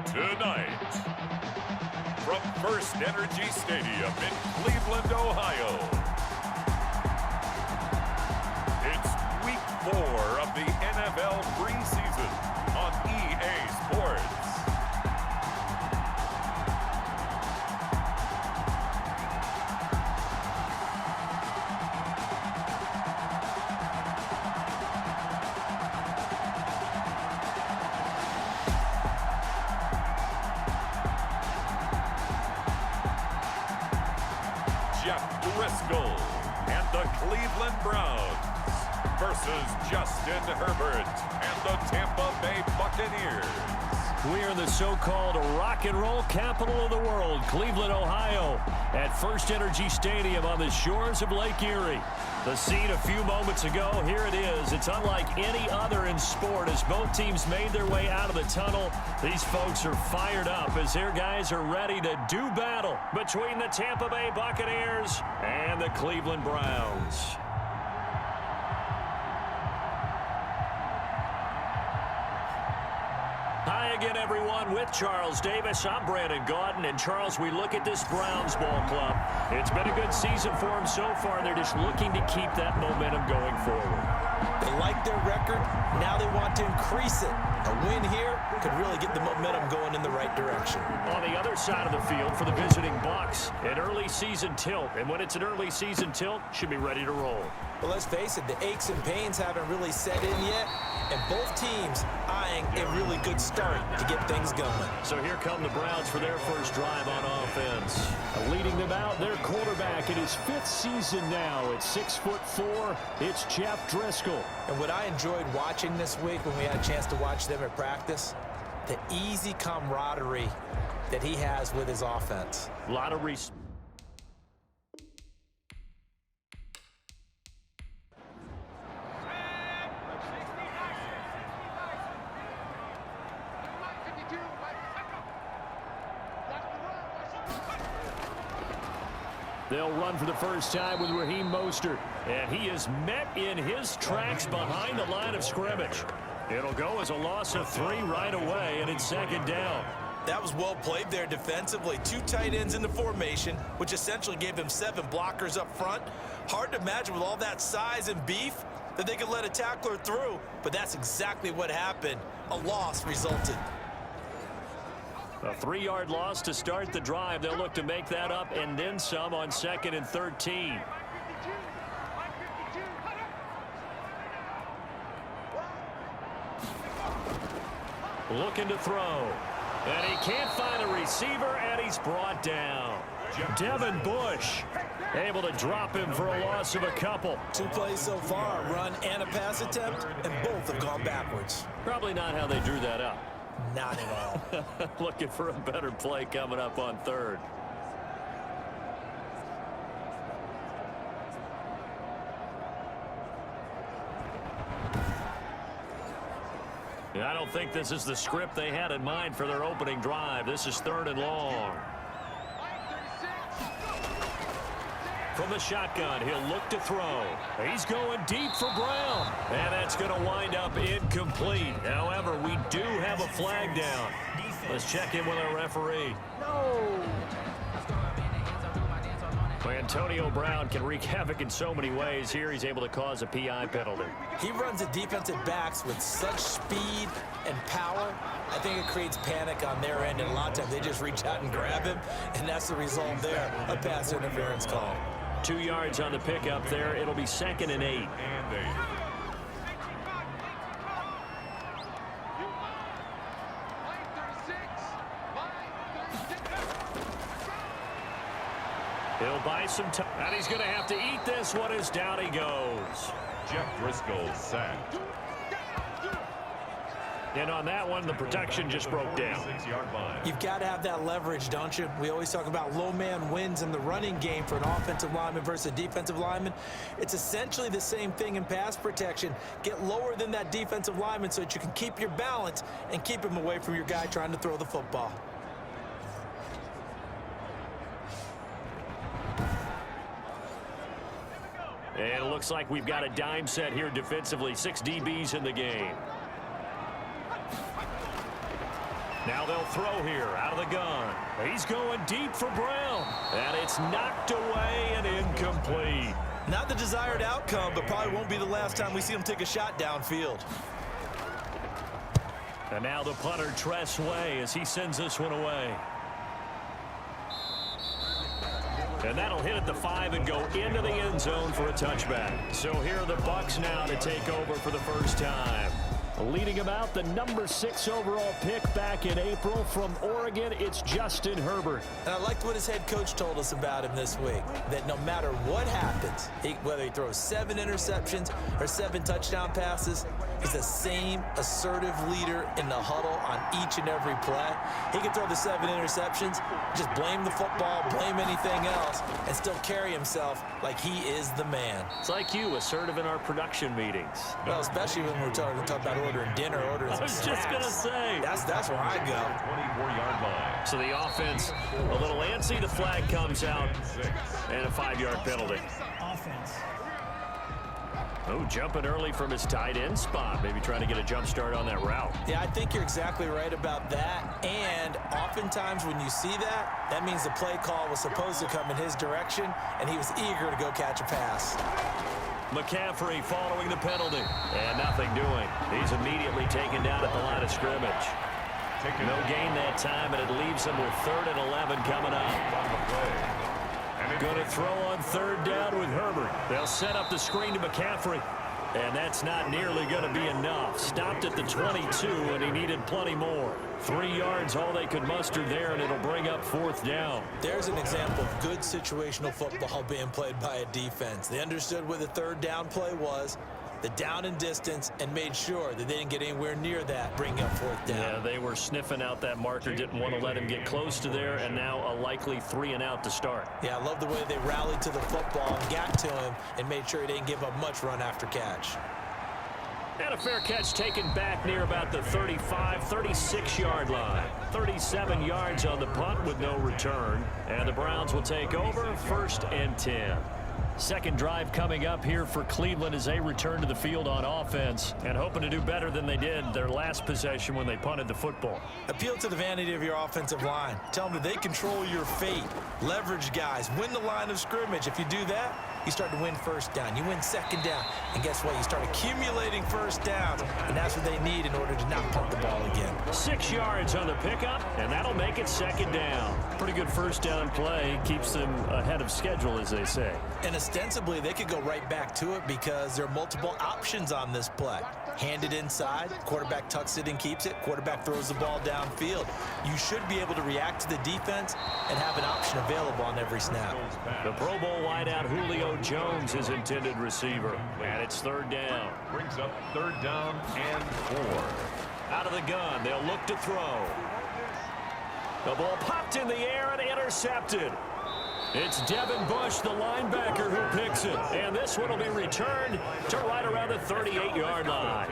Tonight, from First Energy Stadium in Cleveland, Ohio, it's Week 4 of the NFL preseason on EA Sports. Driscoll and the Cleveland Browns versus Justin Herbert and the Tampa Bay Buccaneers. We are in the so-called rock and roll capital of the world, Cleveland, Ohio, at First Energy Stadium on the shores of Lake Erie. The scene a few moments ago, here it is. It's unlike any other in sport as both teams made their way out of the tunnel. These folks are fired up as their guys are ready to do battle between the Tampa Bay Buccaneers and the Cleveland Browns. Hi again, everyone. With Charles Davis, I'm Brandon Gaudin. And, Charles, we look at this Browns ball club. It's been a good season for them so far. They're just looking to keep that momentum going forward. They like their record. Now they want to increase it. A win here could really get the momentum going in the right direction. On the other side of the field for the visiting Bucs, an early season tilt. And when it's an early season tilt, should be ready to roll. Well, let's face it, the aches and pains haven't really set in yet. And both teams eyeing a really good start to get things going. So here come the Browns for their first drive on offense. Leading them out, their quarterback in his 5th season now at 6'4", it's Jeff Driscoll. And what I enjoyed watching this week when we had a chance to watch them at practice, the easy camaraderie that he has with his offense. A lot of respect. They'll run for the first time with Raheem Mostert, and he is met in his tracks behind the line of scrimmage. It'll go as a loss of 3 right away, and it's 2nd down. That was well played there defensively. 2 tight ends in the formation, which essentially gave them 7 blockers up front. Hard to imagine with all that size and beef that they could let a tackler through, but that's exactly what happened. A loss resulted. A 3-yard loss to start the drive. They'll look to make that up and then some on 2nd and 13. Looking to throw. And he can't find the receiver, and he's brought down. Devin Bush able to drop him for a loss of a couple. 2 plays so far, a run and a pass attempt, and both have gone backwards. Probably not how they drew that up. Not at all. Looking for a better play coming up on 3rd. I don't think this is the script they had in mind for their opening drive. This is 3rd and long. From the shotgun, he'll look to throw. He's going deep for Brown. And that's going to wind up incomplete. However, we do have a flag down. Let's check in with our referee. No. Antonio Brown can wreak havoc in so many ways. Here he's able to cause a PI penalty. He runs the defensive backs with such speed and power. I think it creates panic on their end, and a lot of times they just reach out and grab him, and that's the result there, a pass interference call. 2 yards on the pickup there. It'll be 2nd and 8. He'll buy some time, and he's going to have to eat this one as down he goes. Jeff Driscoll sacked. And on that one, the protection just broke down. 6-yard line. You've got to have that leverage, don't you? We always talk about low man wins in the running game for an offensive lineman versus a defensive lineman. It's essentially the same thing in pass protection. Get lower than that defensive lineman so that you can keep your balance and keep him away from your guy trying to throw the football. And it looks like we've got a dime set here defensively. 6 DBs in the game. Now they'll throw here out of the gun. He's going deep for Brown. And it's knocked away and incomplete. Not the desired outcome, but probably won't be the last time we see him take a shot downfield. And now the punter, Tress Way, as he sends this one away. And that'll hit at the 5 and go into the end zone for a touchback. So here are the Bucs now to take over for the first time. Leading them out, the number 6 overall pick back in April from Oregon, it's Justin Herbert. And I liked what his head coach told us about him this week, that no matter what happens, whether he throws 7 interceptions or 7 touchdown passes, he's the same assertive leader in the huddle on each and every play. He can throw the 7 interceptions, just blame the football, blame anything else, and still carry himself like he is the man. It's like you, assertive in our production meetings. Well, especially when we're talking about ordering dinner, ordering some I was just going to say. That's where I go. 24-yard line. So the offense a little antsy. The flag comes out and a 5-yard penalty. Offense. Oh, jumping early from his tight end spot. Maybe trying to get a jump start on that route. Yeah, I think you're exactly right about that. And oftentimes when you see that, that means the play call was supposed to come in his direction, and he was eager to go catch a pass. McCaffrey following the penalty. And nothing doing. He's immediately taken down at the line of scrimmage. No gain that time, and it leaves him with 3rd and 11 coming up. Going to throw on 3rd down with Herbert. They'll set up the screen to McCaffrey. And that's not nearly going to be enough. Stopped at the 22, and he needed plenty more. 3 yards, all they could muster there, and it'll bring up 4th down. There's an example of good situational football being played by a defense. They understood what the 3rd down play was, the down and distance, and made sure that they didn't get anywhere near that, bring up 4th down. Yeah, they were sniffing out that marker, didn't want to let him get close to there, and now a likely 3 and out to start. Yeah, I love the way they rallied to the football and got to him and made sure he didn't give up much run after catch. And a fair catch taken back near about the 35, 36-yard line. 37 yards on the punt with no return. And the Browns will take over 1st and 10. Second drive coming up here for Cleveland as they return to the field on offense and hoping to do better than they did their last possession when they punted the football. Appeal to the vanity of your offensive line. Tell them that they control your fate. Leverage guys. Win the line of scrimmage. If you do that, you start to win 1st down. You win 2nd down. And guess what? You start accumulating 1st downs. And that's what they need in order to not punt the ball again. 6 yards on the pickup, and that'll make it 2nd down. Pretty good 1st down play. Keeps them ahead of schedule, as they say. And ostensibly, they could go right back to it because there are multiple options on this play. Hand it inside, quarterback tucks it and keeps it, quarterback throws the ball downfield. You should be able to react to the defense and have an option available on every snap. The Pro Bowl wideout Julio Jones is intended receiver, and it's 3rd down. Brings up 3rd down and 4. Out of the gun, they'll look to throw. The ball popped in the air and intercepted. It's Devin Bush, the linebacker, who picks it. And this one will be returned to right around the 38-yard line.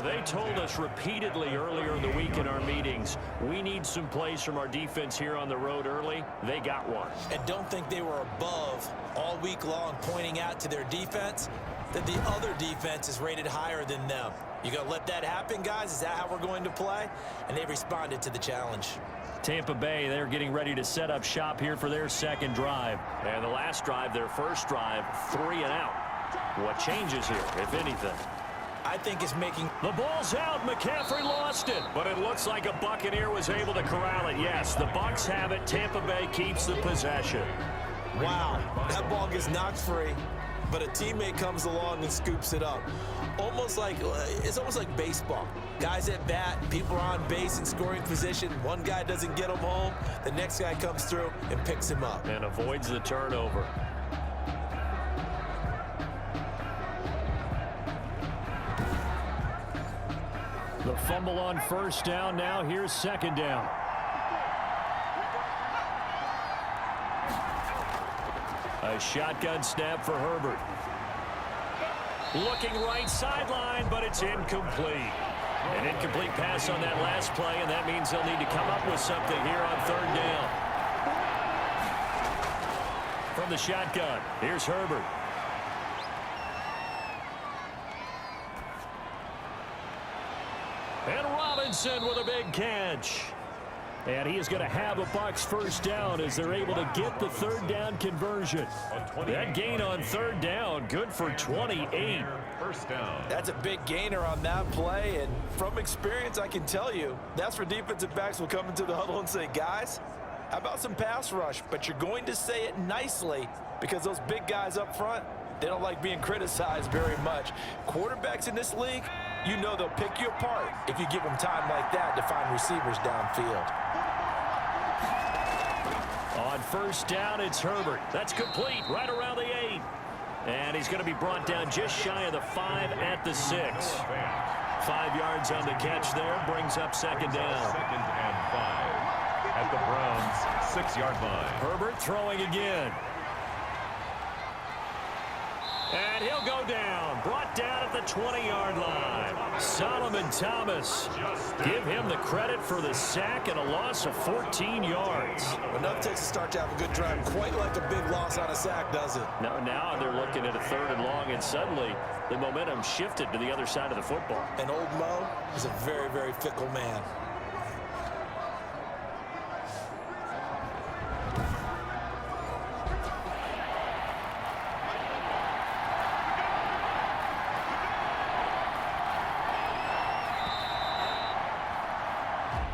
They told us repeatedly earlier in the week in our meetings, we need some plays from our defense here on the road early. They got one. And don't think they were above all week long pointing out to their defense that the other defense is rated higher than them. You going to let that happen, guys? Is that how we're going to play? And they responded to the challenge. Tampa Bay, they're getting ready to set up shop here for their 2nd drive. And the last drive, their 1st drive, 3 and out. What changes here, if anything? I think it's making... The ball's out. McCaffrey lost it. But it looks like a Buccaneer was able to corral it. Yes, the Bucs have it. Tampa Bay keeps the possession. Wow, that ball gets knocked free, but a teammate comes along and scoops it up. It's almost like baseball. Guys at bat, people are on base in scoring position. One guy doesn't get him home. The next guy comes through and picks him up. And avoids the turnover. The fumble on 1st down. Now here's 2nd down. A shotgun snap for Herbert. Looking right sideline, but it's incomplete. An incomplete pass on that last play, and that means they'll need to come up with something here on 3rd down. From the shotgun, here's Herbert. And Robinson with a big catch. And he is going to have a Bucs first down as they're able to get the third down conversion. That gain on third down, good for 28. First down. That's a big gainer on that play, and from experience, I can tell you, that's where defensive backs will come into the huddle and say, guys, how about some pass rush? But you're going to say it nicely because those big guys up front, they don't like being criticized very much. Quarterbacks in this league, you know they'll pick you apart if you give them time like that to find receivers downfield. On first down, it's Herbert. That's complete right around the 8. And he's going to be brought down just shy of the 5 at the 6. 5 yards on the catch there, brings up second down. Second and 5 at the Browns' 6-yard line. Herbert throwing again. And he'll go down, brought down at the 20-yard line. Solomon Thomas, give him the credit for the sack and a loss of 14 yards. Enough takes to start to have a good drive, quite like a big loss on a sack, does it? Now they're looking at a 3rd and long, and suddenly the momentum shifted to the other side of the football. And old Mo is a very, very fickle man.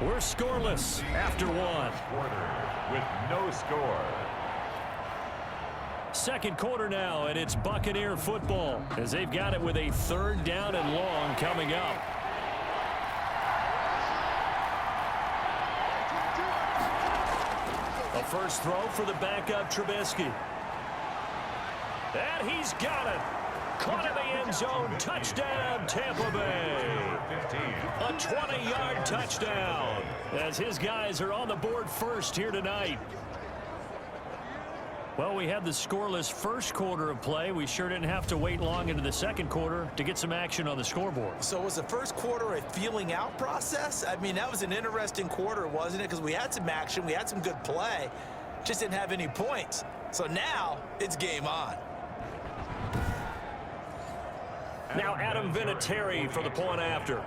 We're scoreless after 1. Quarter with no score. Second quarter now, and it's Buccaneer football as they've got it with a 3rd down and long coming up. A first throw for the backup Trubisky. And he's got it. Caught in the end zone. Touchdown, Tampa Bay. A 20-yard touchdown as his guys are on the board first here tonight. Well, we had the scoreless first quarter of play. We sure didn't have to wait long into the second quarter to get some action on the scoreboard. So was the first quarter a feeling out process? I mean, that was an interesting quarter, wasn't it? Because we had some action, we had some good play, just didn't have any points. So now it's game on. Now Adam Vinatieri for the point after.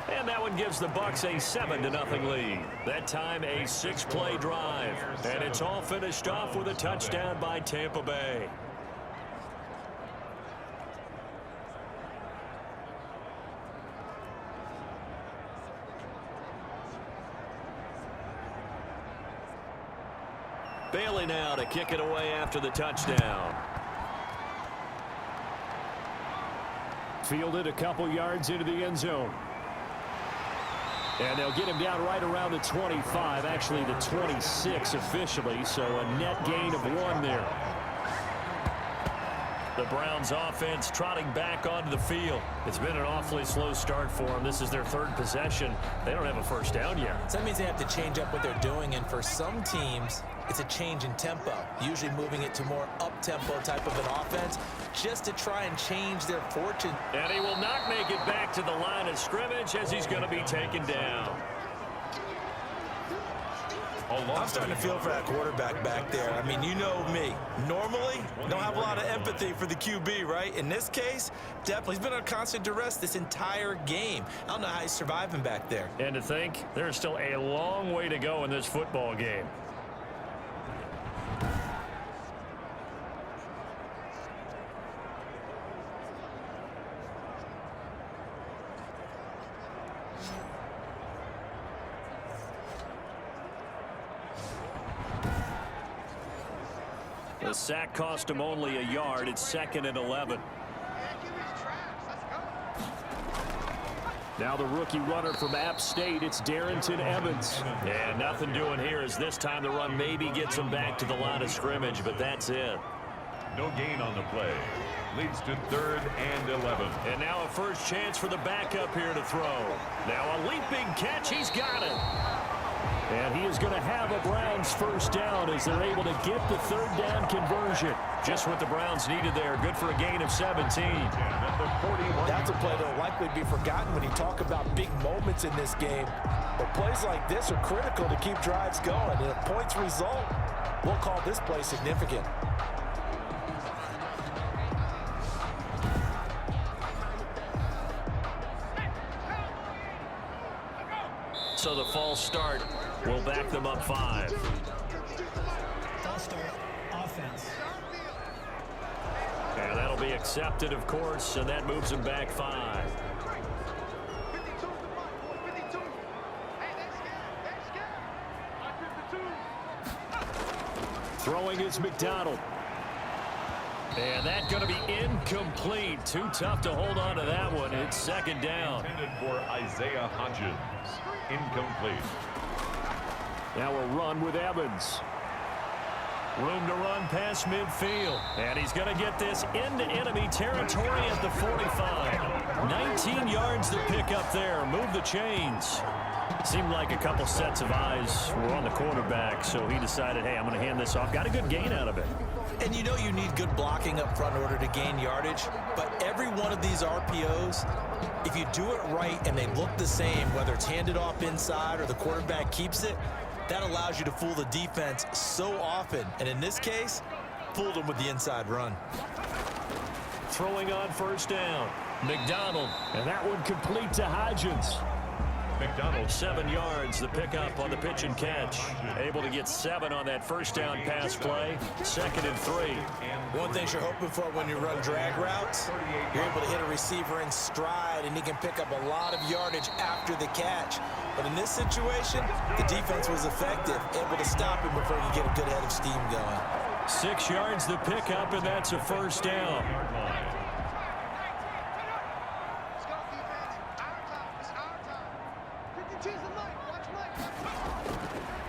And that one gives the Bucs a 7-0 lead. That time a 6-play drive. And it's all finished off with a touchdown by Tampa Bay. Bailey now to kick it away after the touchdown. Fielded a couple yards into the end zone. And they'll get him down right around the 25, actually the 26 officially, so a net gain of 1 there. The Browns offense trotting back onto the field. It's been an awfully slow start for them. This is their 3rd possession. They don't have a first down yet. So that means they have to change up what they're doing, and for some teams, it's a change in tempo, usually moving it to more up-tempo type of an offense, just to try and change their fortune. And he will not make it back to the line of scrimmage as he's going to be taken down. I'm starting to feel for that quarterback back there. I mean, you know me. Normally, don't have a lot of empathy for the QB, right? In this case, definitely. He's been on constant duress this entire game. I don't know how he's surviving back there. And to think, there's still a long way to go in this football game. The sack cost him only a yard. It's 2nd and 11. Now the rookie runner from App State, it's Darrington Evans. And nothing doing here as this time the run maybe gets him back to the line of scrimmage, but that's it. No gain on the play. Leads to 3rd and 11. And now a first chance for the backup here to throw. Now a leaping catch. He's got it. And he is going to have a Browns first down as they're able to get the 3rd down conversion. Just what the Browns needed there. Good for a gain of 17. That's a play that will likely be forgotten when you talk about big moments in this game. But plays like this are critical to keep drives going. And if points result, we'll call this play significant. so the false start will back them up 5. False start, offense. And that'll be accepted, of course, and that moves them back 5. Throwing is McDonald. And that's going to be incomplete. Too tough to hold on to that one. It's second down. Intended for Isaiah Hodgins. Incomplete. Now a run with Evans. Room to run past midfield. And he's going to get this into enemy territory at the 45. 19 yards to pick up there. Move the chains. Seemed like a couple sets of eyes were on the quarterback, so he decided, hey, I'm going to hand this off. Got a good gain out of it. And you know you need good blocking up front in order to gain yardage, but every one of these RPOs, if you do it right and they look the same, whether it's handed off inside or the quarterback keeps it, that allows you to fool the defense so often. And in this case, fooled them with the inside run. Throwing on first down. McDonald, and that one complete to Hodgins. McDonald. 7 yards, the pickup on the pitch and catch. Able to get 7 on that first down pass play. 2nd and 3. One thing you're hoping for when you run drag routes, you're able to hit a receiver in stride, and he can pick up a lot of yardage after the catch. But in this situation, the defense was effective, able to stop him before he could get a good head of steam going. 6 yards the pickup, and that's a first down.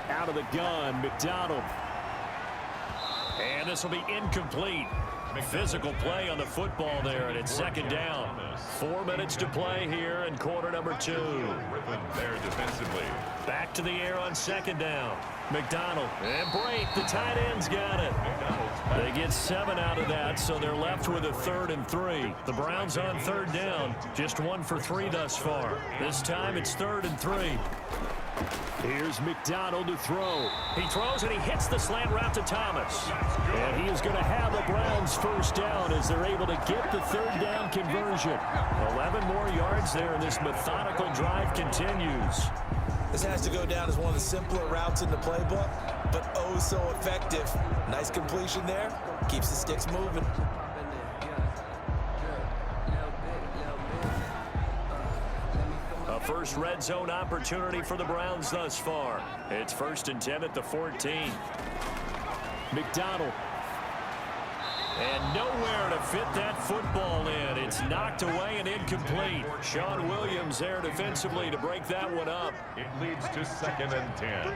Out of the gun, McDonald. And this will be incomplete. Physical play on the football there, and it's second down. 4 minutes to play here in quarter number 2. There defensively. Back to the air on second down. McDonald and Brate, the tight end's got it. They get 7 out of that, so they're left with a 3rd and 3. The Browns on third down, just 1 for 3 thus far. This time it's 3rd and 3. Here's McDonald to throw. He throws and he hits the slant route to Thomas. And he is going to have the Browns first down as they're able to get the 3rd down conversion. 11 more yards there, and this methodical drive continues. This has to go down as one of the simpler routes in the playbook, but oh so effective. Nice completion there. Keeps the sticks moving. A first red zone opportunity for the Browns thus far. It's 1st and 10 at the 14. McDonald. And nowhere to fit that football in. It's knocked away and incomplete. Sean Williams there defensively to break that one up. It leads to 2nd and 10.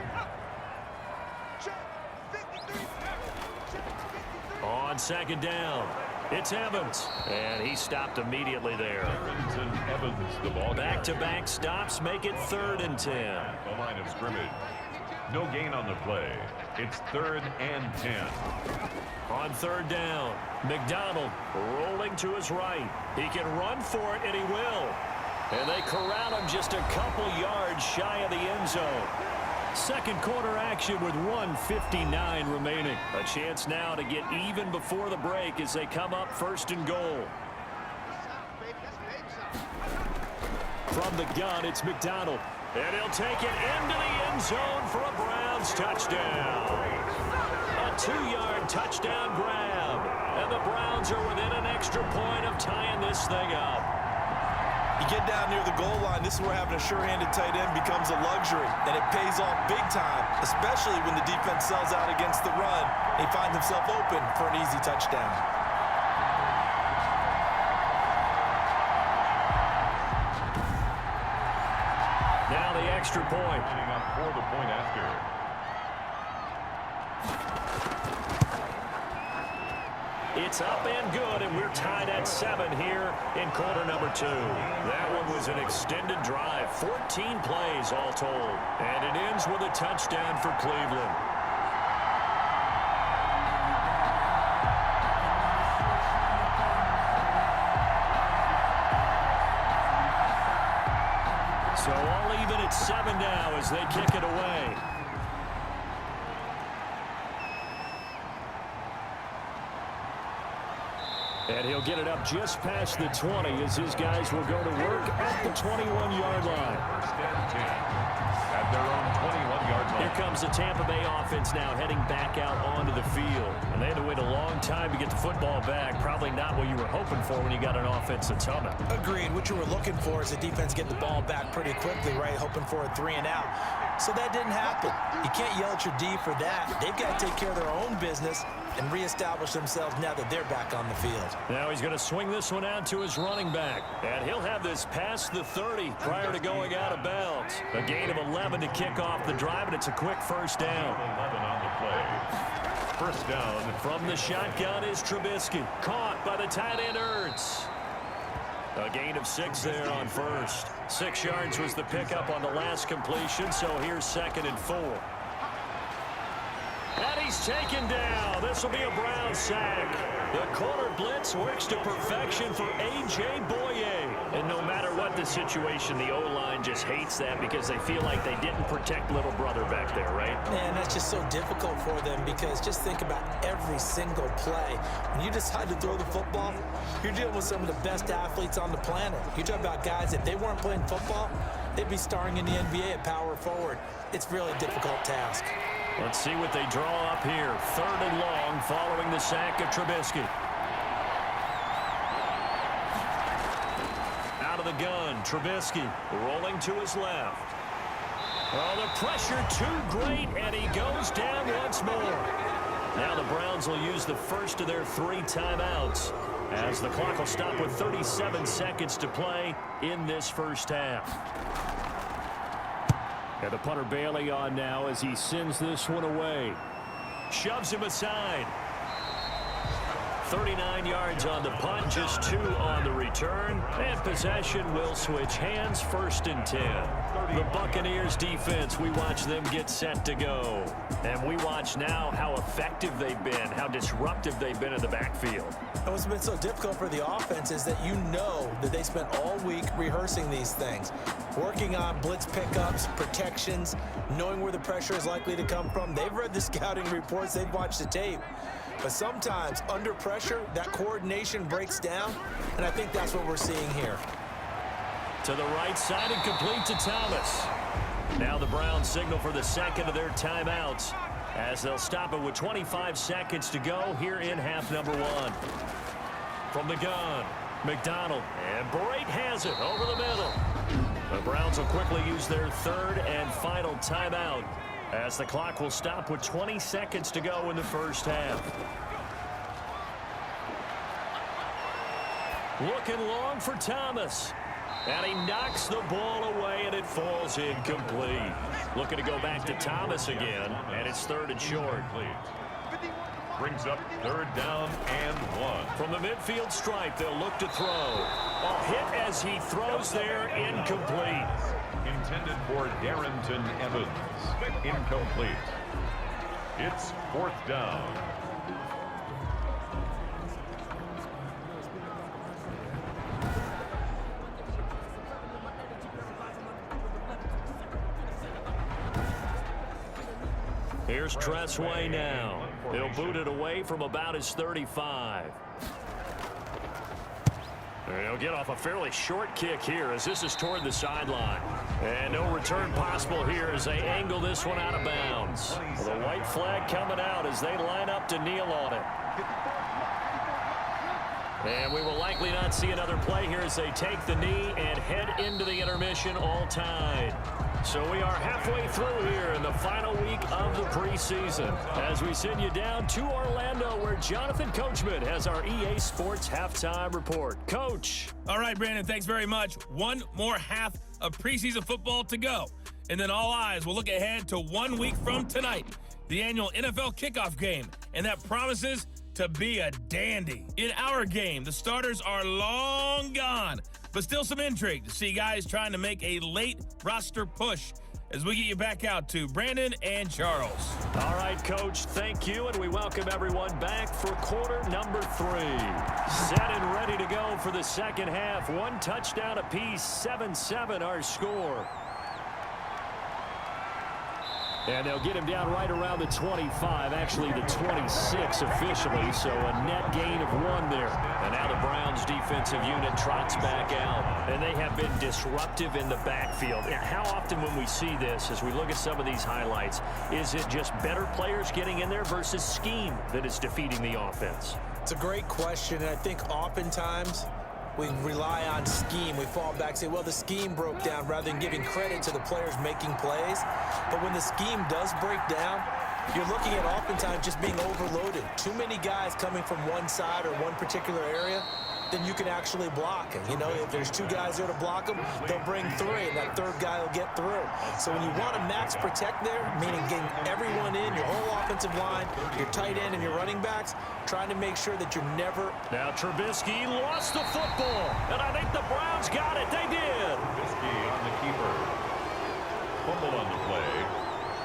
On second down, it's Evans. And he stopped immediately there. Evans, the ball. Back-to-back stops make it 3rd and 10. The line of scrimmage. No gain on the play. It's 3rd and 10. On third down, McDonald rolling to his right. He can run for it, and he will. And they corral him just a couple yards shy of the end zone. Second quarter action with 1:59 remaining. A chance now to get even before the break as they come up 1st and goal. From the gun, it's McDonald. And he'll take it into the end zone for a Browns touchdown. A 2-yard touchdown grab. And the Browns are within an extra point of tying this thing up. You get down near the goal line, this is where having a sure-handed tight end becomes a luxury, and it pays off big time, especially when the defense sells out against the run. He finds himself open for an easy touchdown. Now the extra point. Lining up for the point after. It's up and good, and we're tied at 7 here in quarter number 2. That one was an extended drive, 14 plays all told. And it ends with a touchdown for Cleveland. So all even at 7 now as they kick it away. And he'll get it up just past the 20 as his guys will go to work at the 21-yard line. First and 10 at their own 21-yard line. Here comes the Tampa Bay offense now heading back out onto the field. And they had to wait a long time to get the football back. Probably not what you were hoping for when you got an offense that's humming. Agreed. What you were looking for is the defense get the ball back pretty quickly, right? Hoping for a 3 and out. So that didn't happen. You can't yell at your D for that. They've got to take care of their own business and reestablish themselves now that they're back on the field. Now he's going to swing this one out to his running back. And he'll have this past the 30 prior to going out of bounds. A gain of 11 to kick off the drive, and it's a quick first down. 11 on the play. First down. From the shotgun is Trubisky. Caught by the tight end Ertz. A gain of 6 there on first. 6 yards was the pickup on the last completion, so here's 2nd and 4. And he's taken down. This will be a Brown sack. The corner blitz works to perfection for A.J. Boye. And no matter what the situation, the O-line just hates that because they feel like they didn't protect little brother back there, right? Man, that's just so difficult for them because just think about every single play. When you decide to throw the football, you're dealing with some of the best athletes on the planet. You talk about guys, if they weren't playing football, they'd be starring in the NBA at power forward. It's really a difficult task. Let's see what they draw up here. 3rd and long following the sack of Trubisky. Out of the gun, Trubisky rolling to his left. Oh, the pressure too great, and he goes down once more. Now the Browns will use the first of their 3 timeouts as the clock will stop with 37 seconds to play in this first half. And the punter Bailey on now as he sends this one away. Shoves him aside. 39 yards on the punt, just 2 on the return. And possession will switch hands, 1st and 10. The Buccaneers defense, we watch them get set to go. And we watch now how effective they've been, how disruptive they've been in the backfield. And what's been so difficult for the offense is that you know that they spent all week rehearsing these things, working on blitz pickups, protections, knowing where the pressure is likely to come from. They've read the scouting reports. They've watched the tape. But sometimes, under pressure, that coordination breaks down, and I think that's what we're seeing here. To the right side and complete to Thomas. Now the Browns signal for the 2nd of their timeouts as they'll stop it with 25 seconds to go here in half number 1. From the gun, McDonald, and Brate has it over the middle. The Browns will quickly use their 3rd and final timeout as the clock will stop with 20 seconds to go in the first half. Looking long for Thomas. And he knocks the ball away, and it falls incomplete. Looking to go back to Thomas again, and it's 3rd and short. Brings up 3rd down and 1. From the midfield stripe, they'll look to throw. A hit as he throws there, incomplete. Intended for Darrington Evans. Incomplete. It's 4th down. Here's Tressway now. He'll boot it away from about his 35. He'll get off a fairly short kick here as this is toward the sideline. And no return possible here as they angle this one out of bounds. The white flag coming out as they line up to kneel on it. And we will likely not see another play here as they take the knee and head into the intermission all tied. So we are halfway through here in the final week of the preseason as we send you down to Orlando where Jonathan Coachman has our EA Sports halftime report. Coach. All right, Brandon, thanks very much. One more half of preseason football to go. And then all eyes will look ahead to 1 week from tonight, the annual NFL kickoff game. And that promises to be a dandy. In our game, the starters are long gone, but still some intrigue to see guys trying to make a late roster push as we get you back out to Brandon and Charles. All right, Coach, thank you, and we welcome everyone back for quarter number 3. Set and ready to go for the second half. 1 touchdown apiece, 7-7 our score. And they'll get him down right around the 25, actually the 26 officially, so a net gain of 1 there. And now the Browns defensive unit trots back out. And they have been disruptive in the backfield. And how often when we see this, as we look at some of these highlights, is it just better players getting in there versus scheme that is defeating the offense? It's a great question, and I think oftentimes we rely on scheme. We fall back and say, well, the scheme broke down, rather than giving credit to the players making plays. But when the scheme does break down, you're looking at oftentimes just being overloaded. Too many guys coming from one side or one particular area, then you can actually block it. You know, if there's 2 guys there to block them, they'll bring 3, and that 3rd guy will get through. So when you want to max protect there, meaning getting everyone in, your whole offensive line, your tight end and your running backs, trying to make sure that you're never... Now Trubisky lost the football, and I think the Browns got it. They did. Trubisky on the keeper. Fumble on the play.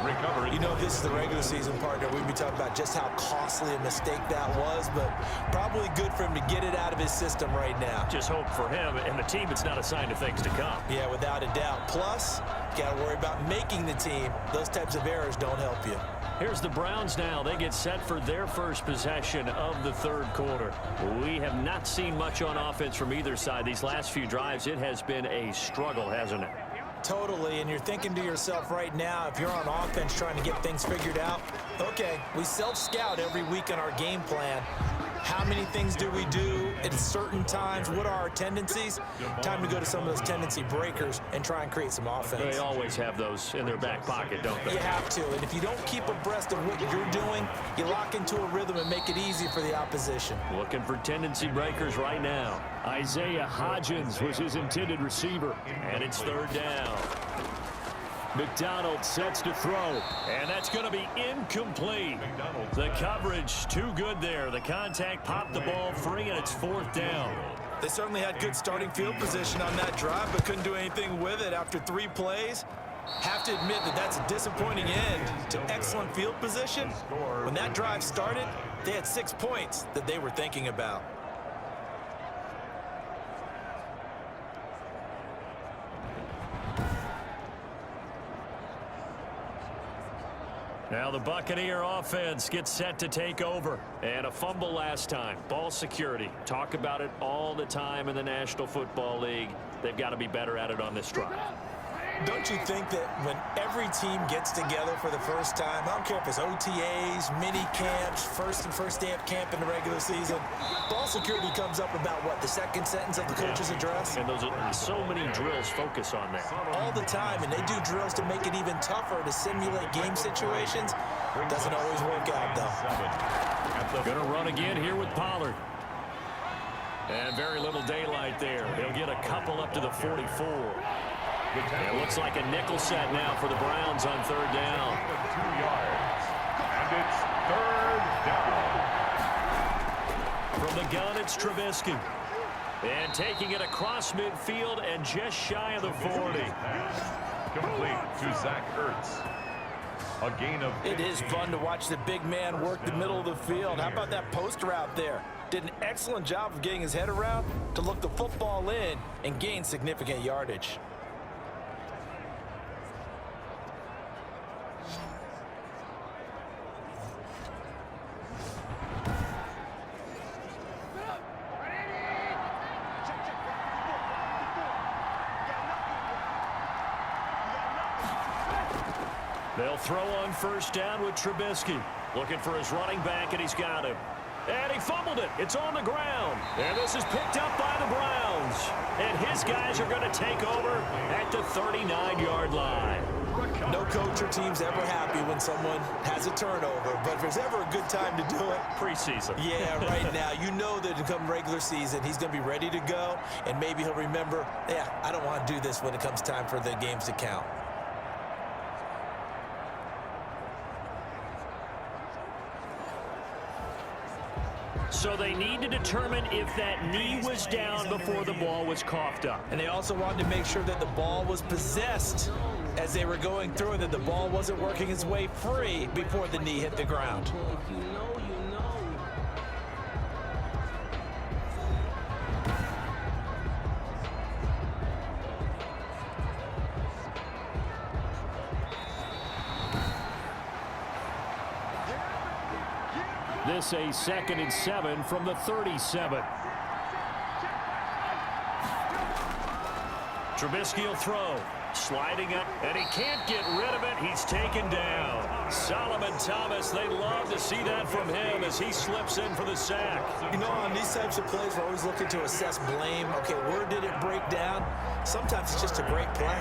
Recovered. You know, this is the regular season, partner. We'd be talking about just how costly a mistake that was, but probably good for him to get it out of his system right now. Just hope for him and the team it's not a sign of things to come. Yeah, without a doubt. Plus, got to worry about making the team. Those types of errors don't help you. Here's the Browns now. They get set for their first possession of the 3rd quarter. We have not seen much on offense from either side. These last few drives, it has been a struggle, hasn't it? Totally, and you're thinking to yourself right now, if you're on offense trying to get things figured out, okay, we self-scout every week in our game plan. How many things do we do at certain times? What are our tendencies? Time to go to some of those tendency breakers and try and create some offense. They always have those in their back pocket, don't they? You have to, and if you don't keep abreast of what you're doing, you lock into a rhythm and make it easy for the opposition. Looking for tendency breakers right now. Isaiah Hodgins was his intended receiver, and it's 3rd down. McDonald sets to throw, and that's going to be incomplete. The coverage too good there. The contact popped the ball free, and it's 4th down. They certainly had good starting field position on that drive, but couldn't do anything with it after 3 plays. Have to admit that that's a disappointing end to excellent field position. When that drive started, they had 6 points that they were thinking about. Now the Buccaneer offense gets set to take over. And a fumble last time. Ball security. Talk about it all the time in the National Football League. They've got to be better at it on this drive. Don't you think that when every team gets together for the first time, I don't care if it's OTAs, mini camps, first day of camp in the regular season, ball security comes up about what, the second sentence of the coach's address? And those are so many drills focus on that. All the time, and they do drills to make it even tougher to simulate game situations. Doesn't always work out, though. Going to run again here with Pollard. And very little daylight there. They'll get a couple up to the 44. It looks like a nickel set now for the Browns on 3rd down. 2 yards. And it's 3rd down. From the gun, it's Trubisky. And taking it across midfield and just shy of the 40. Complete to Zach Ertz. A gain of 15. It is fun to watch the big man work the middle of the field. How about that post route there? Did an excellent job of getting his head around to look the football in and gain significant yardage. They'll throw on 1st down with Trubisky. Looking for his running back, and he's got him. And he fumbled it. It's on the ground. And this is picked up by the Browns. And his guys are going to take over at the 39-yard line. No coach or team's ever happy when someone has a turnover, but if there's ever a good time to do it, Preseason. yeah, right now, you know that come regular season, he's going to be ready to go, and maybe he'll remember, yeah, I don't want to do this when it comes time for the games to count. So they need to determine if that knee was down before the ball was coughed up. And they also wanted to make sure that the ball was possessed as they were going through it, that the ball wasn't working its way free before the knee hit the ground. this a 2nd and 7 from the 37. Trubisky will throw. Sliding up, and he can't get rid of it. He's taken down. Solomon Thomas, they love to see that from him as he slips in for the sack. You know, on these types of plays, we're always looking to assess blame. Okay, where did it break down? Sometimes it's just a great play.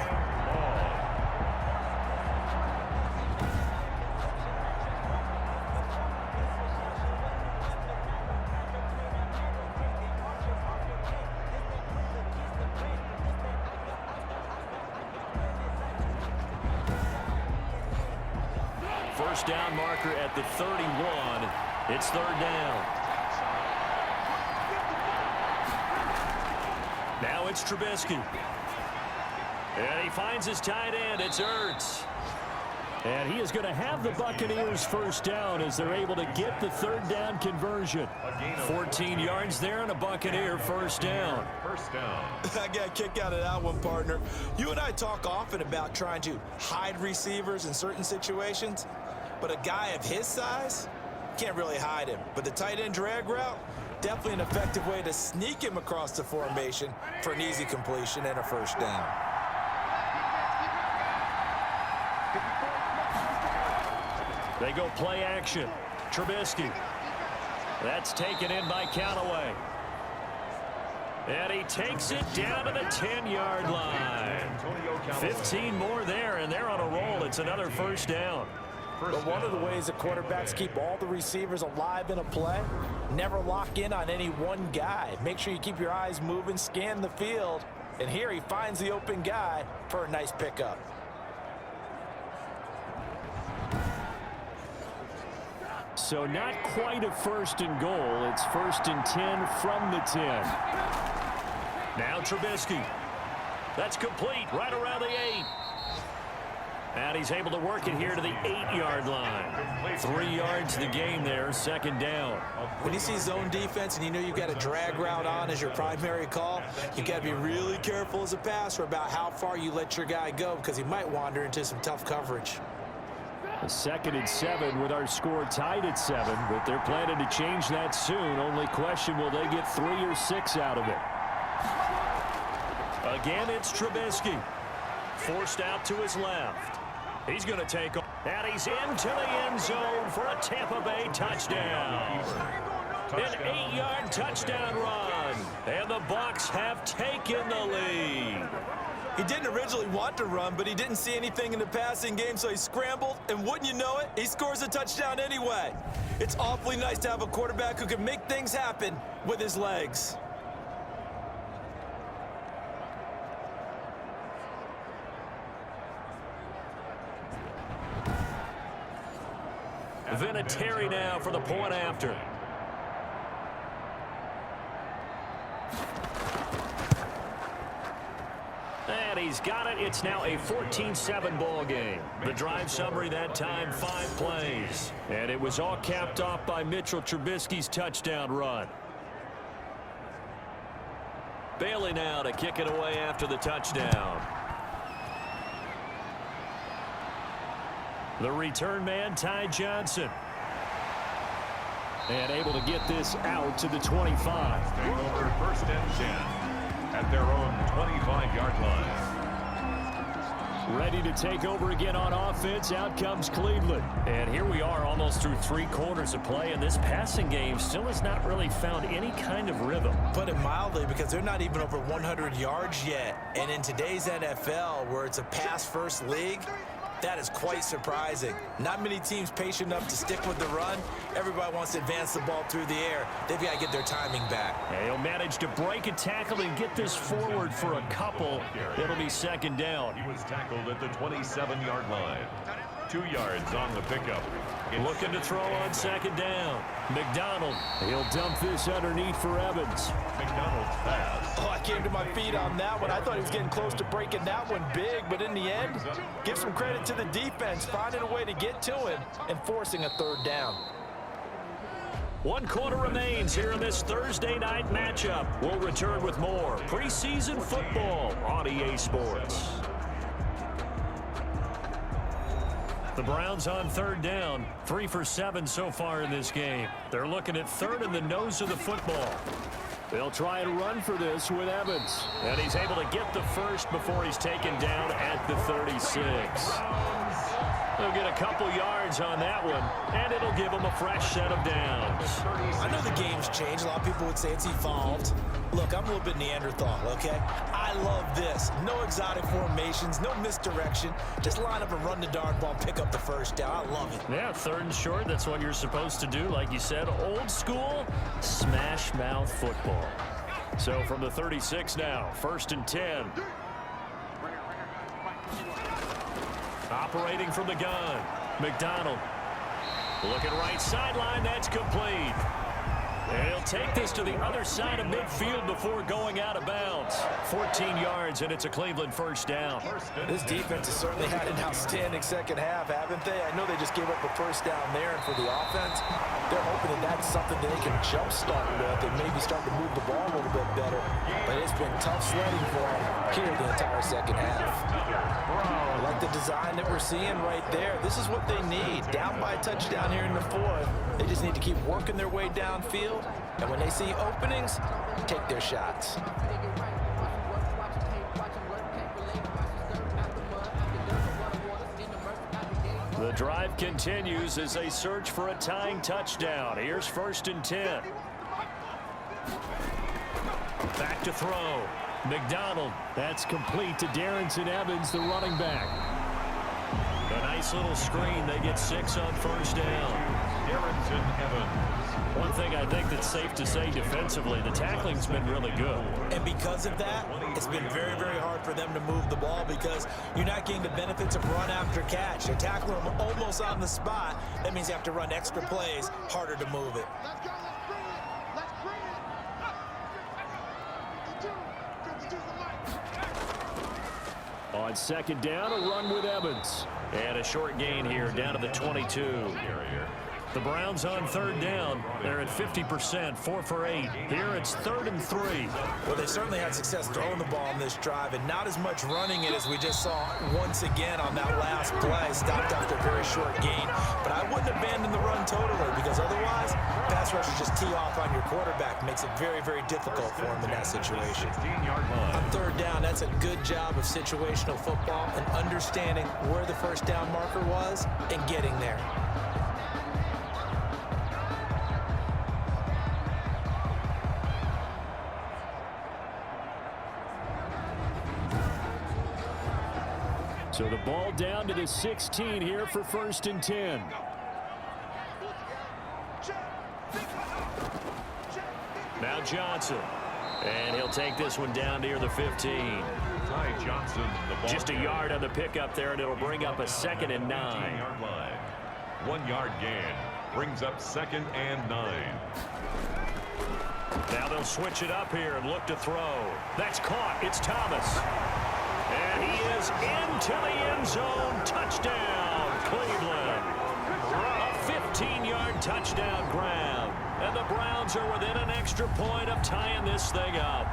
First down marker at the 31. It's 3rd down. Now it's Trubisky. And he finds his tight end. It's Ertz. And he is going to have the Buccaneers first down as they're able to get the 3rd down conversion. 14 yards there and a Buccaneer first down. I got a kick out of that one, partner. You and I talk often about trying to hide receivers in certain situations, but a guy of his size can't really hide him. But the tight end drag route, definitely an effective way to sneak him across the formation for an easy completion and a first down. They go play action. Trubisky. That's taken in by Callaway. And he takes it down to the 10-yard line. 15 more there, and they're on a roll. It's another first down. But one of the ways that quarterbacks keep all the receivers alive in a play, never lock in on any one guy. Make sure you keep your eyes moving, scan the field, and here he finds the open guy for a nice pickup. So not quite a 1st and goal. It's 1st and 10 from the 10. Now Trubisky. That's complete right around the 8. And he's able to work it here to the 8-yard line. 3 yards the game there, 2nd down. When you see zone defense and you know you've got a drag route on as your primary call, you've got to be really careful as a passer about how far you let your guy go because he might wander into some tough coverage. A 2nd and 7 with our score tied at 7, but they're planning to change that soon. Only question, will they get 3 or 6 out of it? Again, it's Trubisky. Forced out to his left. He's going to take off. And he's into the end zone for a Tampa Bay touchdown. An 8-yard touchdown run. And the Bucs have taken the lead. He didn't originally want to run, but he didn't see anything in the passing game, so he scrambled, and wouldn't you know it, he scores a touchdown anyway. It's awfully nice to have a quarterback who can make things happen with his legs. Vinatieri now for the point after. And he's got it. It's now a 14-7 ball game. The drive summary that time, 5 plays. And it was all capped off by Mitchell Trubisky's touchdown run. Bailey now to kick it away after the touchdown. The return man, Ty Johnson. And able to get this out to the 25. Take over 1st and 10 at their own 25-yard line. Ready to take over again on offense. Out comes Cleveland. And here we are almost through 3 quarters of play, and this passing game still has not really found any kind of rhythm. Put it mildly, because they're not even over 100 yards yet. And in today's NFL, where it's a pass-first league, that is quite surprising. Not many teams patient enough to stick with the run. Everybody wants to advance the ball through the air. They've got to get their timing back. And he'll manage to break a tackle and get this forward for a couple. It'll be 2nd down. He was tackled at the 27-yard line. 2 yards on the pickup. Looking to throw on 2nd down. McDonald, he'll dump this underneath for Evans. McDonald's pass. Oh, I came to my feet on that one. I thought he was getting close to breaking that one big, but in the end, give some credit to the defense, finding a way to get to him and forcing a 3rd down. 1 quarter remains here in this Thursday night matchup. We'll return with more preseason football on EA Sports. The Browns on third down, 3 for 7 so far in this game. They're looking at third in the nose of the football. They'll try and run for this with Evans. And he's able to get the first before he's taken down at the 36. They'll get a couple yards on that one, and it'll give them a fresh set of downs. I know the game's changed. A lot of people would say it's evolved. Look, I'm a little bit Neanderthal, okay? I love this. No exotic formations, no misdirection. Just line up and run the darn ball, pick up the first down. I love it. Yeah, third and short, that's what you're supposed to do. Like you said, old school, smash mouth football. So from the 36 now, 1st and 10. Operating from the gun, McDonald. Looking right sideline, that's complete. And he'll take this to the other side of midfield before going out of bounds. 14 yards, and it's a Cleveland first down. This defense has certainly had an outstanding second half, haven't they? I know they just gave up a first down there, and for the offense, they're hoping that that's something they can jumpstart with and maybe start to move the ball a little bit better. But it's been tough sledding for them here the entire second half. I like the design that we're seeing right there. This is what they need. Down by a touchdown here in the fourth. They just need to keep working their way downfield. And when they see openings, take their shots. The drive continues as they search for a tying touchdown. Here's 1st and 10. Back to throw. McDonald. That's complete to Darrington Evans, the running back. A nice little screen. They get 6 on first down. Darrington Evans. One thing I think that's safe to say defensively, the tackling's been really good. And because of that, it's been very, very hard for them to move the ball because you're not getting the benefits of run after catch. They're tackling them almost on the spot. That means you have to run extra plays, harder to move it. On second down, a run with Evans. And a short gain here down to the 22. The Browns on third down. They're at 50%, 4 for 8. Here it's 3rd and 3. Well, they certainly had success throwing the ball on this drive and not as much running it as we just saw once again on that last play. Stopped after a very short gain. But I wouldn't abandon the run totally because otherwise, pass rushers just tee off on your quarterback. Makes it very, very difficult for him in that situation. On third down, that's a good job of situational football and understanding where the first down marker was and getting there. So the ball down to the 16 here for 1st and 10. Now Johnson. And he'll take this one down near the 15. Ty Johnson, the ball Just a yard on the pickup there, and it'll bring up a 2nd and 9. 15-yard line. 1 yard gain brings up 2nd and 9. Now they'll switch it up here and look to throw. That's caught. It's Thomas. And he is into the end zone. Touchdown, Cleveland. A 15-yard touchdown grab. And the Browns are within an extra point of tying this thing up.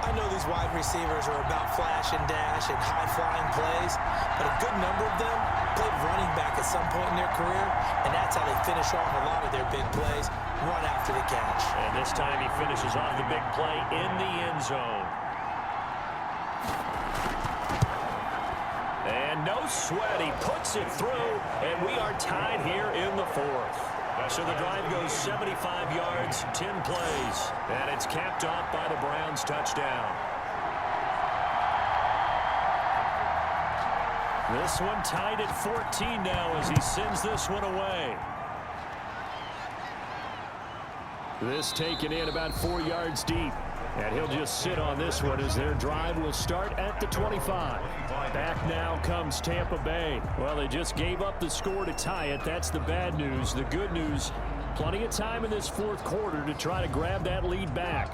I know these wide receivers are about flash and dash and high-flying plays, but a good number of them played running back at some point in their career, and that's how they finish off a lot of their big plays, run after the catch. And this time he finishes off the big play in the end zone. And no sweat, he puts it through, and we are tied here in the fourth. So the drive goes 75 yards, 10 plays, and it's capped off by the Browns touchdown. This one tied at 14 now as he sends this one away. This taken in about 4 yards deep. And he'll just sit on this one as their drive will start at the 25. Back now comes Tampa Bay. Well, they just gave up the score to tie it. That's the bad news. The good news, plenty of time in this fourth quarter to try to grab that lead back.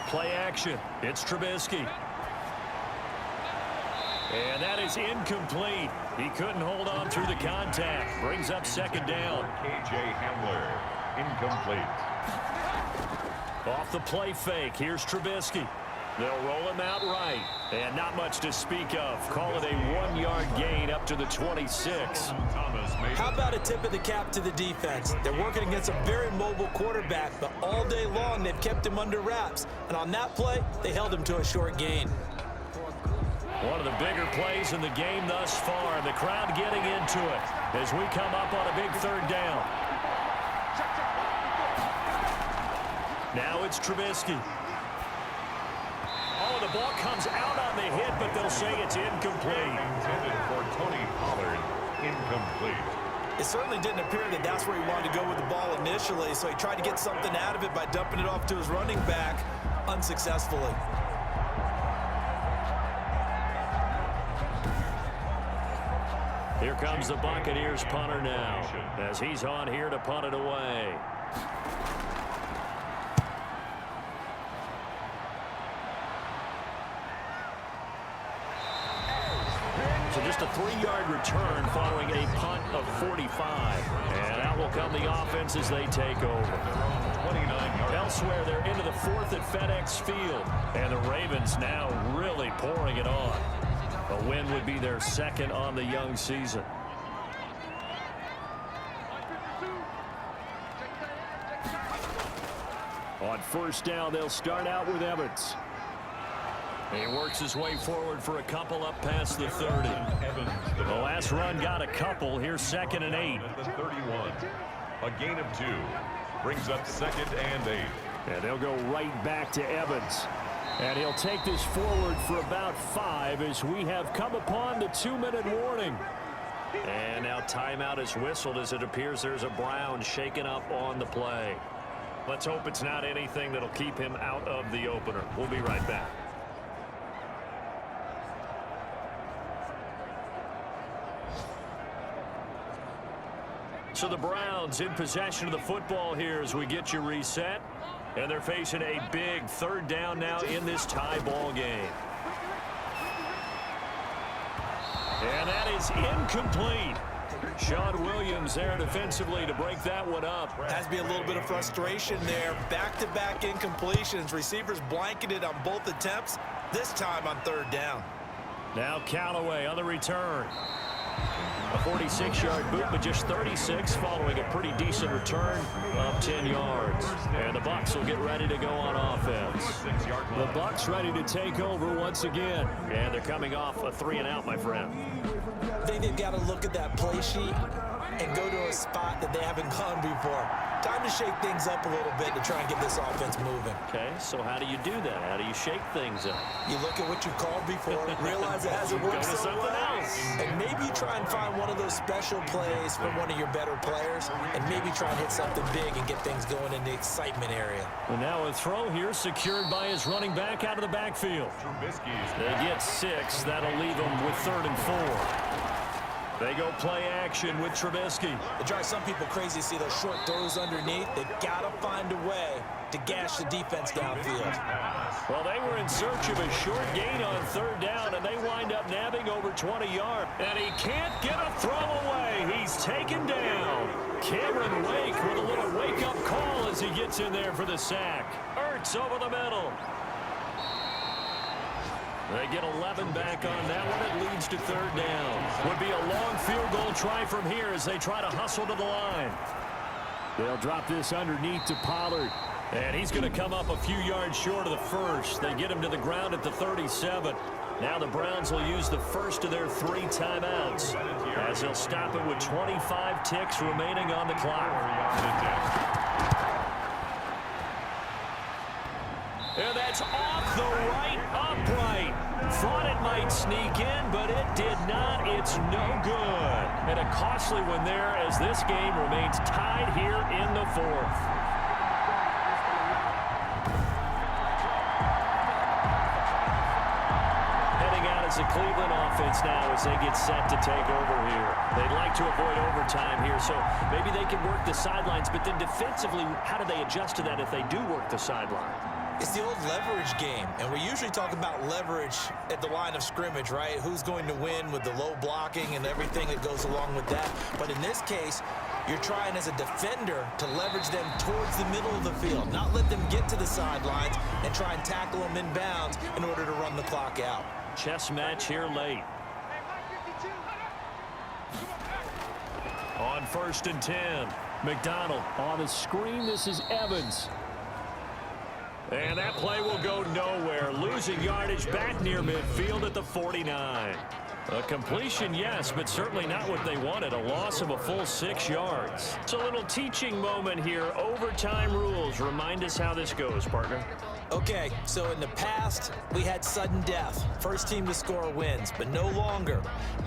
Play action. It's Trubisky. And that is incomplete. He couldn't hold on through the contact. Brings up 2nd down. KJ Hamler, incomplete. Off the play fake, here's Trubisky. They'll roll him out right. And not much to speak of. Call it a 1-yard gain up to the 26. How about a tip of the cap to the defense? They're working against a very mobile quarterback, but all day long they've kept him under wraps. And on that play, they held him to a short gain. One of the bigger plays in the game thus far, and the crowd getting into it as we come up on a big 3rd down. Now it's Trubisky. Oh, the ball comes out on the hit, but they'll say it's incomplete. Intended for Tony Pollard, incomplete. It certainly didn't appear that that's where he wanted to go with the ball initially, so he tried to get something out of it by dumping it off to his running back unsuccessfully. Here comes the Buccaneers punter now as he's on here to punt it away. So just a 3-yard return following a punt of 45. And out will come the offense as they take over. 29 yards. Elsewhere, they're into the 4th at FedEx Field. And the Ravens now really pouring it on. A win would be their 2nd on the young season. On 1st down, they'll start out with Evans. He works his way forward for a couple up past the 30. The last run got a couple. Here's 2nd and 8. At the 31. A gain of 2. Brings up 2nd and 8. And they'll go right back to Evans. And he'll take this forward for about 5 as we have come upon the 2-minute warning. And now timeout is whistled as it appears there's a Brown shaken up on the play. Let's hope it's not anything that'll keep him out of the opener. We'll be right back. So the Browns in possession of the football here as we get you reset. And they're facing a big 3rd down now in this tie ball game. And that is incomplete. Sean Williams there defensively to break that one up. Has to be a little bit of frustration there. Back-to-back incompletions. Receivers blanketed on both attempts, this time on 3rd down. Now Callaway on the return. A 46-yard boot, but just 36 following a pretty decent return of 10 yards. And the Bucs will get ready to go on offense. The Bucs ready to take over once again. And they're coming off a 3-and-out, my friend. I think they've got to look at that play sheet and go to a spot that they haven't gone before. Time to shake things up a little bit to try and get this offense moving. Okay, so how do you do that? How do you shake things up? You look at what you called before, realize it hasn't worked so well, and maybe you try and find one of those special plays from one of your better players, and maybe try and hit something big and get things going in the excitement area. And now a throw here secured by his running back out of the backfield. They get 6. That'll leave them with 3rd and 4. They go play action with Trubisky. It drives some people crazy to see those short throws underneath. They've got to find a way to gash the defense downfield. Well, they were in search of a short gain on 3rd down, and they wind up nabbing over 20 yards. And he can't get a throw away. He's taken down. Cameron Wake with a little wake-up call as he gets in there for the sack. Ertz over the middle. They get 11 back on that one. It leads to 3rd down. Would be a long field goal try from here as they try to hustle to the line. They'll drop this underneath to Pollard. And he's going to come up a few yards short of the first. They get him to the ground at the 37. Now the Browns will use the first of their 3 timeouts as they'll stop it with 25 ticks remaining on the clock. And that's off the right upright. Thought it might sneak in, but it did not. It's no good. And a costly one there as this game remains tied here in the 4th. Heading out is the Cleveland offense now as they get set to take over here. They'd like to avoid overtime here, so maybe they can work the sidelines, but then defensively, how do they adjust to that if they do work the sideline? It's the old leverage game, and we usually talk about leverage at the line of scrimmage, right? Who's going to win with the low blocking and everything that goes along with that. But in this case, You're trying as a defender to leverage them towards the middle of the field, not let them get to the sidelines and try and tackle them inbounds in order to run the clock out. Chess match here late. On 1st and 10, McDonald on the screen. This is Evans. And that play will go nowhere. Losing yardage back near midfield at the 49. A completion, yes, but certainly not what they wanted. A loss of a full 6 yards. It's a little teaching moment here. Overtime rules. Remind us how this goes, partner. Okay, so in the past, we had sudden death. First team to score wins, but no longer.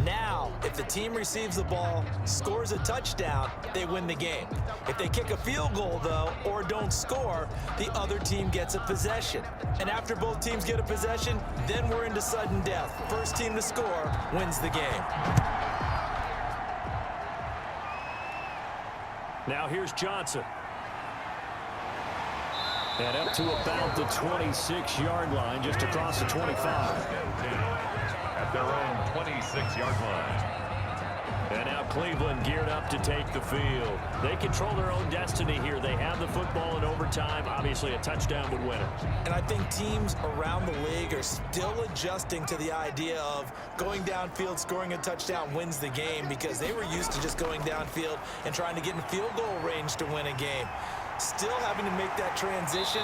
Now, if the team receives the ball, scores a touchdown, they win the game. If they kick a field goal, though, or don't score, the other team gets a possession. And after both teams get a possession, then we're into sudden death. First team to score wins the game. Now here's Johnson. And up to about the 26-yard line, just across the 25. At their own 26-yard line. And now Cleveland geared up to take the field. They control their own destiny here. They have the football in overtime. Obviously, a touchdown would win it. And I think teams around the league are still adjusting to the idea of going downfield, scoring a touchdown wins the game, because they were used to just going downfield and trying to get in field goal range to win a game. Still having to make that transition.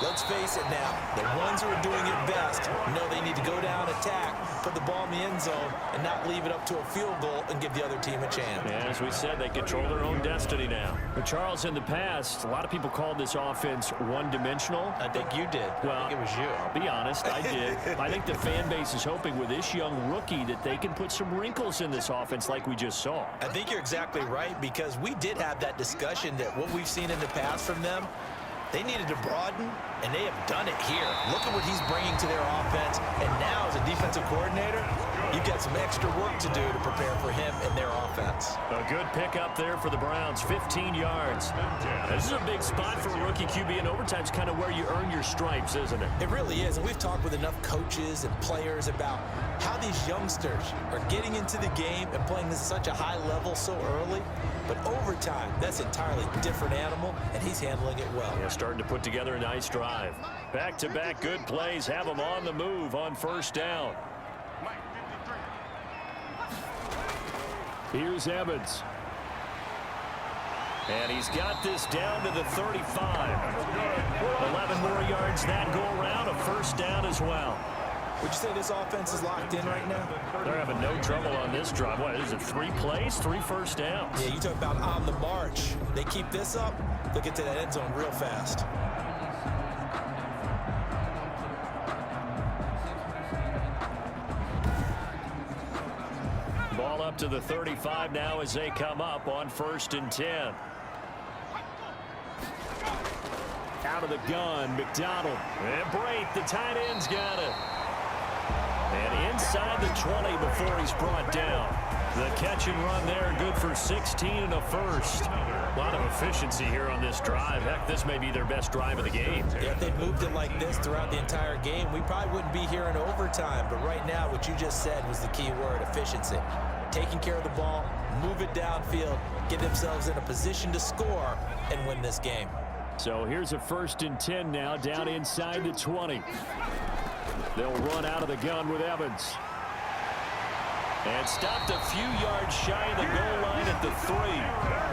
Let's face it now, the ones who are doing it best know they need to go down, attack, put the ball in the end zone, and not leave it up to a field goal and give the other team a chance. Yeah, as we said, they control their own destiny now. But Charles, in the past, a lot of people called this offense one-dimensional. I think you did. Well, I think it was you. I'll be honest, I did. I think the fan base is hoping with this young rookie that they can put some wrinkles in this offense like we just saw. I think you're exactly right, because we did have that discussion that what we've seen in the past from them, they needed to broaden, and they have done it here. Look at what he's bringing to their offense, and now as a defensive coordinator, you've got some extra work to do to prepare for him and their offense. A good pickup there for the Browns, 15 yards. This is a big spot for a rookie QB, and overtime's kind of where you earn your stripes, isn't it? It really is, and we've talked with enough coaches and players about how these youngsters are getting into the game and playing at such a high level so early. But overtime, that's an entirely different animal, and he's handling it well. Yeah, starting to put together a nice drive. Back-to-back good plays have them on the move on 1st down. Here's Evans. And he's got this down to the 35. 11 more yards that go around, a 1st down as well. Would you say this offense is locked in right now? They're having no trouble on this drive. What is it, 3 plays, 3 1st downs? Yeah, you talk about on the march. They keep this up, they'll get to that end zone real fast. Ball up to the 35 now as they come up on 1st and 10. Out of the gun, McDonald. And Brate, the tight end's got it. And inside the 20 before he's brought down. The catch and run there, good for 16 and a 1st. A lot of efficiency here on this drive. Heck, this may be their best drive of the game. Yeah, if they'd moved it like this throughout the entire game, we probably wouldn't be here in overtime. But right now, what you just said was the key word, efficiency. Taking care of the ball, move it downfield, get themselves in a position to score, and win this game. So here's a 1st and 10 now, down inside the 20. They'll run out of the gun with Evans. And stopped a few yards shy of the goal line at the 3.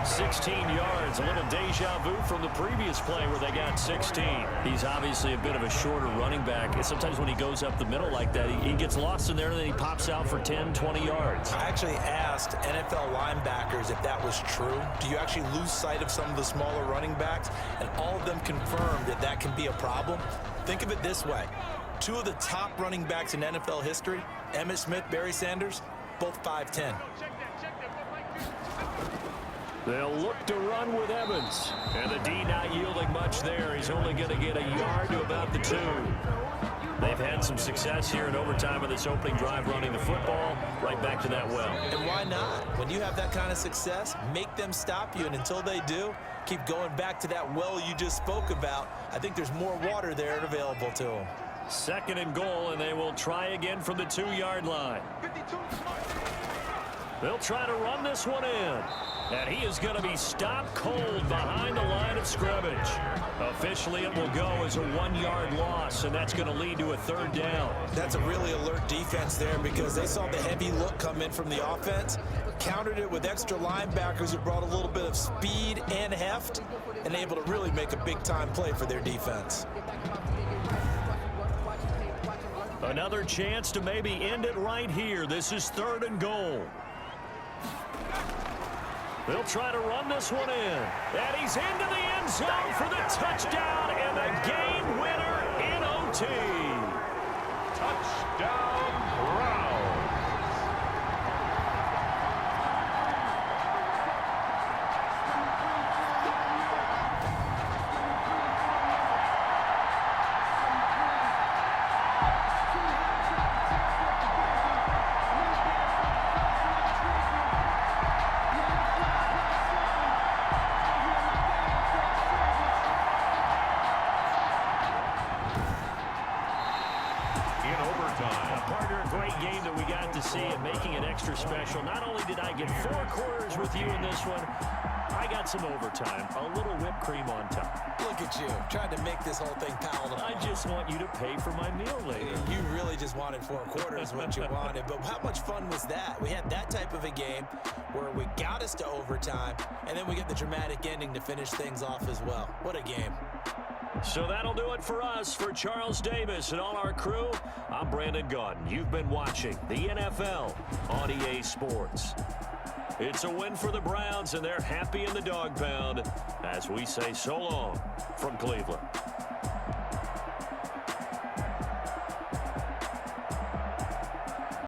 16 yards, a little deja vu from the previous play where they got 16. He's obviously a bit of a shorter running back. And sometimes when he goes up the middle like that, he gets lost in there and then he pops out for 10, 20 yards. I actually asked NFL linebackers if that was true. Do you actually lose sight of some of the smaller running backs? And all of them confirmed that that can be a problem. Think of it this way. 2 of the top running backs in NFL history, Emmitt Smith, Barry Sanders, both 5'10". They'll look to run with Evans. And the D not yielding much there. He's only going to get a yard to about the 2. They've had some success here in overtime of this opening drive running the football. Right back to that well. And why not? When you have that kind of success, make them stop you. And until they do, keep going back to that well you just spoke about. I think there's more water there available to them. 2nd and goal, and they will try again from the 2-yard line. They'll try to run this one in. And he is going to be stopped cold behind the line of scrimmage. Officially, it will go as a 1-yard loss, and that's going to lead to a 3rd down. That's a really alert defense there because they saw the heavy look come in from the offense, countered it with extra linebackers who brought a little bit of speed and heft, and able to really make a big-time play for their defense. Another chance to maybe end it right here. This is 3rd and goal. They'll try to run this one in. And he's into the end zone for the touchdown and the game winner in OT. Touchdown, Browns. Special. Not only did I get 4 quarters with you in this one, I got some overtime, a little whipped cream on top. Look at you, trying to make this whole thing palatable. I just want you to pay for my meal later. You really just wanted 4 quarters, what you wanted. But how much fun was that? We had that type of a game where we got us to overtime, and then we get the dramatic ending to finish things off as well. What a game. So that'll do it for us. For Charles Davis and all our crew, I'm Brandon Gaudin. You've been watching the NFL on EA Sports. It's a win for the Browns, and they're happy in the dog pound as we say so long from Cleveland.